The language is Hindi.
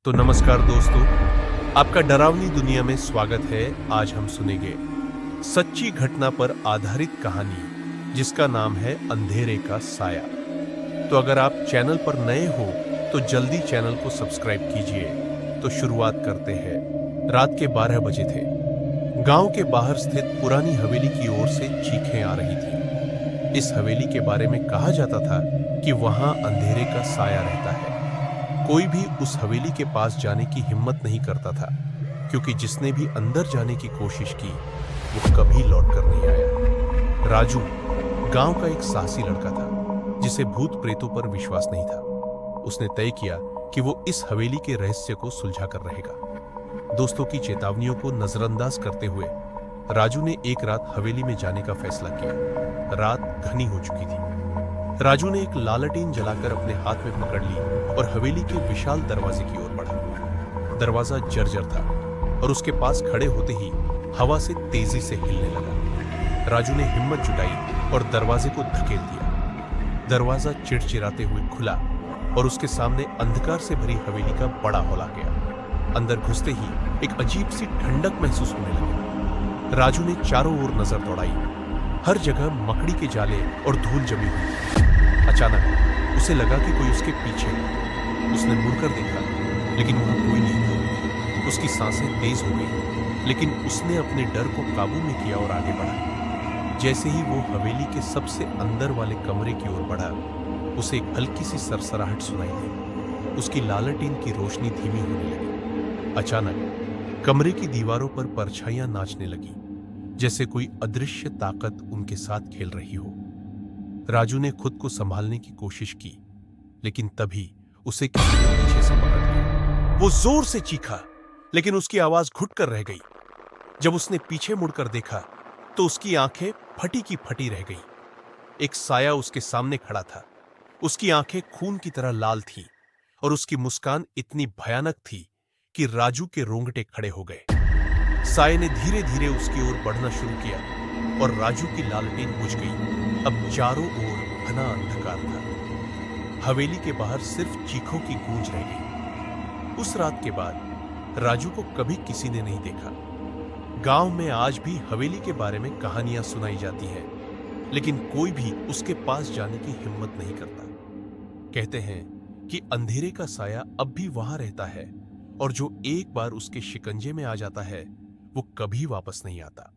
तो नमस्कार दोस्तों, आपका डरावनी दुनिया में स्वागत है। आज हम सुनेंगे सच्ची घटना पर आधारित कहानी जिसका नाम है अंधेरे का साया। तो अगर आप चैनल पर नए हो तो जल्दी चैनल को सब्सक्राइब कीजिए। तो शुरुआत करते हैं। रात के 12 बजे थे। गांव के बाहर स्थित पुरानी हवेली की ओर से चीखें आ रही थी। इस हवेली के बारे में कहा जाता था कि वहां अंधेरे का साया रहता है। कोई भी उस हवेली के पास जाने की हिम्मत नहीं करता था, क्योंकि जिसने भी अंदर जाने की कोशिश की वो कभी लौटकर नहीं आया। राजू गांव का एक साहसी लड़का था जिसे भूत प्रेतों पर विश्वास नहीं था। उसने तय किया कि वो इस हवेली के रहस्य को सुलझा कर रहेगा। दोस्तों की चेतावनियों को नजरअंदाज करते हुए राजू ने एक रात हवेली में जाने का फैसला किया। रात घनी हो चुकी थी। राजू ने एक लालटेन जलाकर अपने हाथ में पकड़ ली और हवेली के विशाल दरवाजे की ओर बढ़ा। दरवाजा जर्जर था और उसके पास खड़े होते ही हवा से तेजी से हिलने लगा। राजू ने हिम्मत जुटाई और दरवाजे को धकेल दिया। दरवाजा चिड़चिड़ाते हुए खुला और उसके सामने अंधकार से भरी हवेली का बड़ा हॉल आ गया। अंदर घुसते ही एक अजीब सी ठंडक महसूस होने लगी। राजू ने चारों ओर नजर दौड़ाई। हर जगह मकड़ी के जाले और धूल जमी हुई थी। अचानक उसे लगा कि कोई उसके पीछे है। उसने मुड़कर देखा, लेकिन वहां कोई नहीं था। उसकी सांसें तेज हो गई, लेकिन उसने अपने डर को काबू में किया और आगे बढ़ा। जैसे ही वो हवेली के सबसे अंदर वाले कमरे की ओर बढ़ा, उसे एक हल्की सी सरसराहट सुनाई दी। उसकी लालटेन की रोशनी धीमी होने लगी। अचानक कमरे की दीवारों पर परछाइयां नाचने लगी, जैसे कोई अदृश्य ताकत उनके साथ खेल रही हो। राजू ने खुद को संभालने की कोशिश की, लेकिन तभी उसे किसी ने पीछे से पकड़ लिया। वो जोर से चीखा, लेकिन उसकी आवाज घुट कर रह गई। जब उसने पीछे मुड़कर देखा तो उसकी आंखें फटी की फटी रह गई। एक साया उसके सामने खड़ा था। उसकी आंखें खून की तरह लाल थीं और उसकी मुस्कान इतनी भयानक थी कि राजू के रोंगटे खड़े हो गए। साये ने धीरे धीरे उसकी ओर बढ़ना शुरू किया और राजू की लालटेन बुझ गई। अब चारों ओर घना अंधकार था। हवेली के बाहर सिर्फ चीखों की गूंज रह गई। उस रात के बाद राजू को कभी किसी ने नहीं देखा। गांव में आज भी हवेली के बारे में कहानियां सुनाई जाती हैं, लेकिन कोई भी उसके पास जाने की हिम्मत नहीं करता। कहते हैं कि अंधेरे का साया अब भी वहां रहता है और जो एक बार उसके शिकंजे में आ जाता है वो कभी वापस नहीं आता।